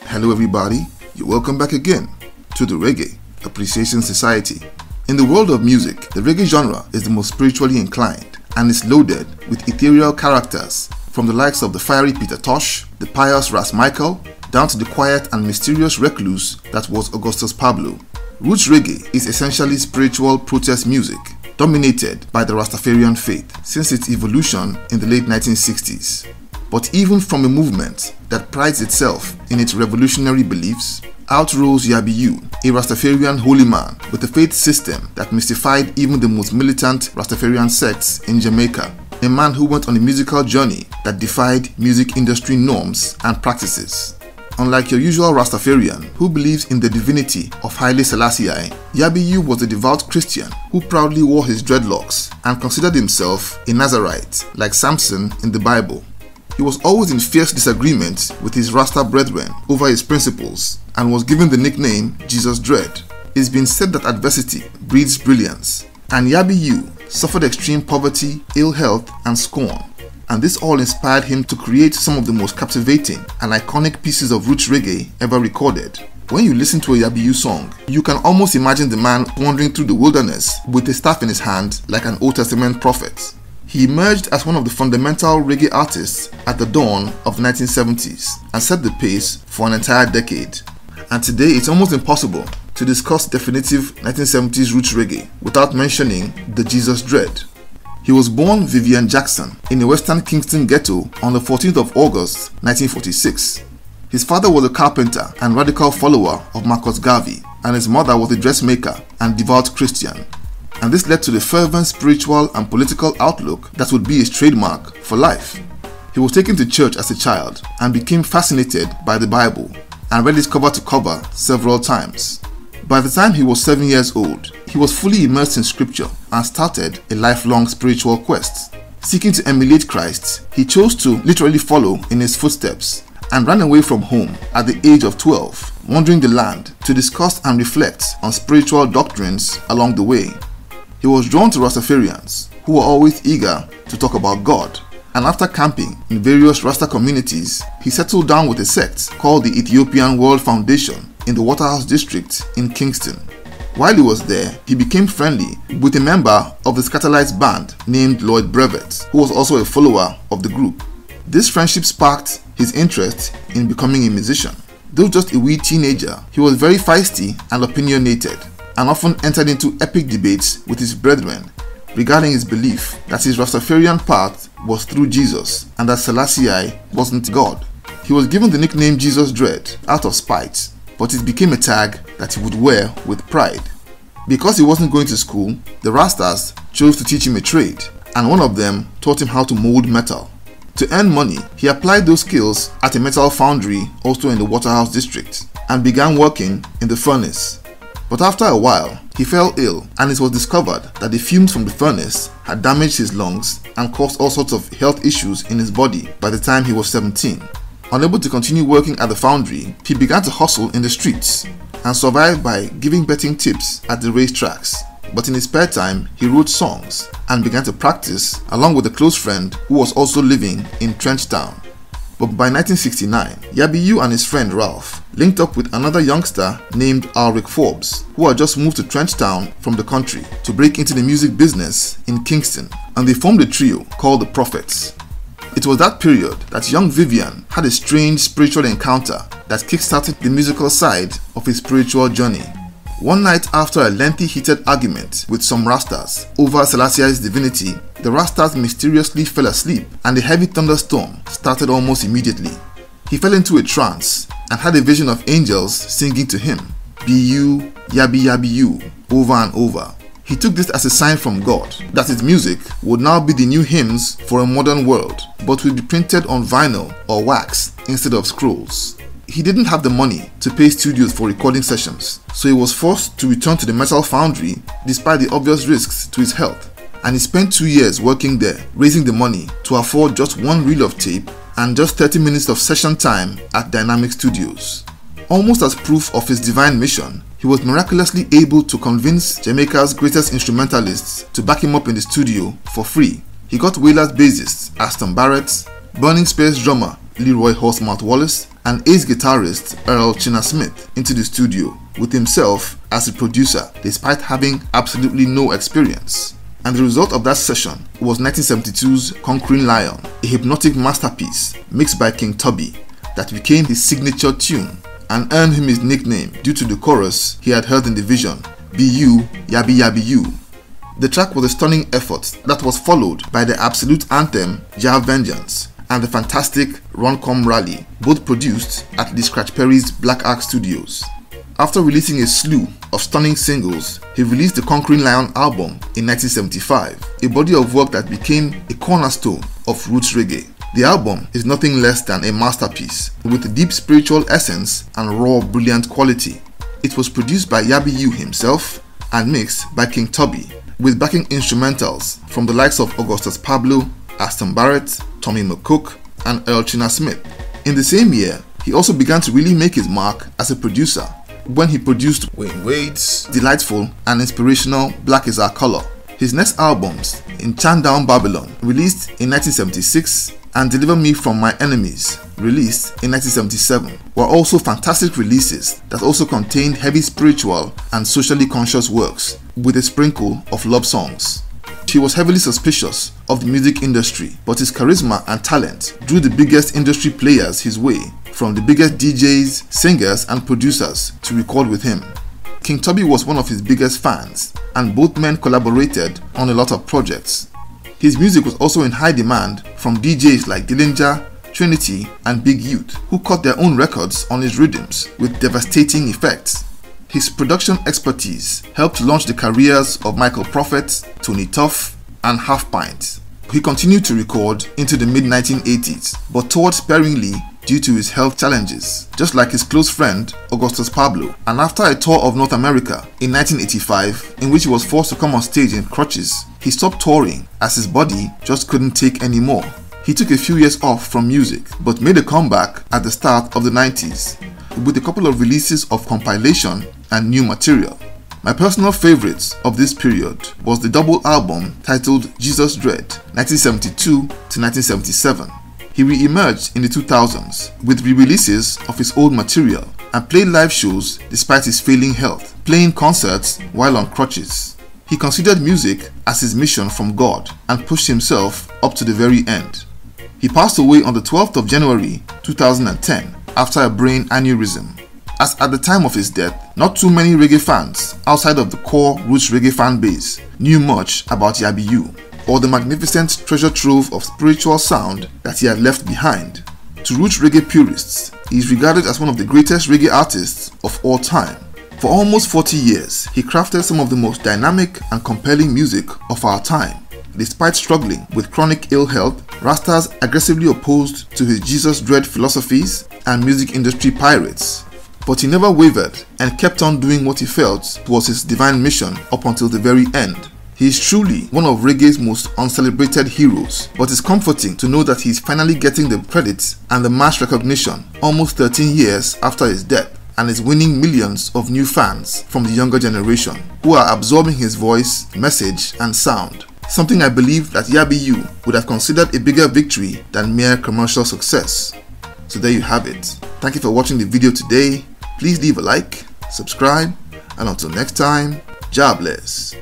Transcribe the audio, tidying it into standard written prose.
Hello everybody, you're welcome back again to the Reggae Appreciation Society. In the world of music, the reggae genre is the most spiritually inclined and is loaded with ethereal characters from the likes of the fiery Peter Tosh, the pious Ras Michael, down to the quiet and mysterious recluse that was Augustus Pablo. Roots Reggae is essentially spiritual protest music dominated by the Rastafarian faith since its evolution in the late 1960s. But even from a movement that prides itself in its revolutionary beliefs, out rose Yabby You, a Rastafarian holy man with a faith system that mystified even the most militant Rastafarian sects in Jamaica, a man who went on a musical journey that defied music industry norms and practices. Unlike your usual Rastafarian who believes in the divinity of Haile Selassie, Yabby You was a devout Christian who proudly wore his dreadlocks and considered himself a Nazarite like Samson in the Bible. He was always in fierce disagreement with his Rasta brethren over his principles and was given the nickname Jesus Dread. It's been said that adversity breeds brilliance, and Yabby You suffered extreme poverty, ill health and scorn, and this all inspired him to create some of the most captivating and iconic pieces of roots reggae ever recorded. When you listen to a Yabby You song, you can almost imagine the man wandering through the wilderness with a staff in his hand like an Old Testament prophet. He emerged as one of the fundamental reggae artists at the dawn of the 1970s and set the pace for an entire decade. And today it's almost impossible to discuss definitive 1970s roots reggae without mentioning the Jesus Dread. He was born Vivian Jackson in a Western Kingston ghetto on the 14th of August 1946. His father was a carpenter and radical follower of Marcus Garvey, and his mother was a dressmaker and devout Christian. And this led to the fervent spiritual and political outlook that would be his trademark for life. He was taken to church as a child and became fascinated by the Bible and read it cover to cover several times. By the time he was 7 years old, he was fully immersed in scripture and started a lifelong spiritual quest. Seeking to emulate Christ, he chose to literally follow in his footsteps and ran away from home at the age of 12, wandering the land to discuss and reflect on spiritual doctrines along the way. He was drawn to Rastafarians, who were always eager to talk about God, and after camping in various Rasta communities, he settled down with a sect called the Ethiopian World Foundation in the Waterhouse district in Kingston. While he was there, he became friendly with a member of the Scatterlights band named Lloyd Brevet, who was also a follower of the group. This friendship sparked his interest in becoming a musician. Though just a wee teenager, he was very feisty and opinionated, and often entered into epic debates with his brethren regarding his belief that his Rastafarian path was through Jesus and that Selassie wasn't God. He was given the nickname Jesus Dread out of spite, but it became a tag that he would wear with pride. Because he wasn't going to school, the Rastas chose to teach him a trade, and one of them taught him how to mold metal. To earn money, he applied those skills at a metal foundry also in the Waterhouse district and began working in the furnace. But after a while, he fell ill, and it was discovered that the fumes from the furnace had damaged his lungs and caused all sorts of health issues in his body by the time he was 17. Unable to continue working at the foundry, he began to hustle in the streets and survived by giving betting tips at the racetracks. But in his spare time, he wrote songs and began to practice along with a close friend who was also living in Trenchtown. But by 1969, Yabby You and his friend Ralph linked up with another youngster named Alric Forbes, who had just moved to Trenchtown from the country to break into the music business in Kingston, and they formed a trio called the Prophets. It was that period that young Vivian had a strange spiritual encounter that kickstarted the musical side of his spiritual journey. One night after a lengthy heated argument with some Rastas over Selassie's divinity, the Rastas mysteriously fell asleep and a heavy thunderstorm started almost immediately. He fell into a trance and had a vision of angels singing to him, "Be you, Yabby You," over and over. He took this as a sign from God that his music would now be the new hymns for a modern world, but would be printed on vinyl or wax instead of scrolls. He didn't have the money to pay studios for recording sessions, so he was forced to return to the metal foundry despite the obvious risks to his health, and he spent 2 years working there, raising the money to afford just one reel of tape and just 30 minutes of session time at Dynamic Studios. Almost as proof of his divine mission, he was miraculously able to convince Jamaica's greatest instrumentalists to back him up in the studio for free. He got Wailers bassist Aston Barrett, Burning Spears drummer Leroy Horsemouth Wallace, and ace guitarist Earl China Smith into the studio with himself as the producer despite having absolutely no experience. And the result of that session was 1972's Conquering Lion, a hypnotic masterpiece mixed by King Tubby that became his signature tune and earned him his nickname due to the chorus he had heard in the vision, "Be you, Yabby Yabby You." The track was a stunning effort that was followed by the absolute anthem Jah Vengeance and the fantastic Run Come Rally, both produced at the Scratch Perry's Black Ark Studios. After releasing a slew of stunning singles, he released the Conquering Lion album in 1975, a body of work that became a cornerstone of Roots Reggae. The album is nothing less than a masterpiece with deep spiritual essence and raw, brilliant quality. It was produced by Yabby You himself and mixed by King Tubby, with backing instrumentals from the likes of Augustus Pablo, Aston Barrett, Tommy McCook, and Earl China Smith. In the same year, he also began to really make his mark as a producer when he produced Wayne Wade's delightful and inspirational Black Is Our Color. His next albums, In Chant Down Babylon, released in 1976, and Deliver Me From My Enemies, released in 1977, were also fantastic releases that also contained heavy spiritual and socially conscious works with a sprinkle of love songs. He was heavily suspicious of the music industry, but his charisma and talent drew the biggest industry players his way, from the biggest DJs, singers and producers to record with him. King Tubby was one of his biggest fans, and both men collaborated on a lot of projects. His music was also in high demand from DJs like Dillinger, Trinity and Big Youth, who cut their own records on his rhythms with devastating effects. His production expertise helped launch the careers of Michael Prophet, Tony Tuff and Half Pint. He continued to record into the mid-1980s, but toured sparingly due to his health challenges, just like his close friend Augustus Pablo. And after a tour of North America in 1985, in which he was forced to come on stage in crutches, he stopped touring as his body just couldn't take any more. He took a few years off from music, but made a comeback at the start of the 90s with a couple of releases of compilation and new material. My personal favorites of this period was the double album titled Jesus Dread 1972 to 1977. He re-emerged in the 2000s with re-releases of his old material and played live shows despite his failing health, playing concerts while on crutches. He considered music as his mission from God and pushed himself up to the very end. He passed away on the 12th of January 2010 after a brain aneurysm. As at the time of his death, not too many reggae fans outside of the core Roots Reggae fan base knew much about Yabby You, or the magnificent treasure trove of spiritual sound that he had left behind. To Roots Reggae purists, he is regarded as one of the greatest reggae artists of all time. For almost 40 years, he crafted some of the most dynamic and compelling music of our time. Despite struggling with chronic ill health, Rastas aggressively opposed to his Jesus Dread philosophies and music industry pirates. But he never wavered and kept on doing what he felt was his divine mission up until the very end. He is truly one of reggae's most uncelebrated heroes, but it's comforting to know that he is finally getting the credit and the mass recognition almost 13 years after his death, and is winning millions of new fans from the younger generation who are absorbing his voice, message and sound. Something I believe that Yabby You would have considered a bigger victory than mere commercial success. So there you have it. Thank you for watching the video today. Please leave a like, subscribe, and until next time, Jah bless.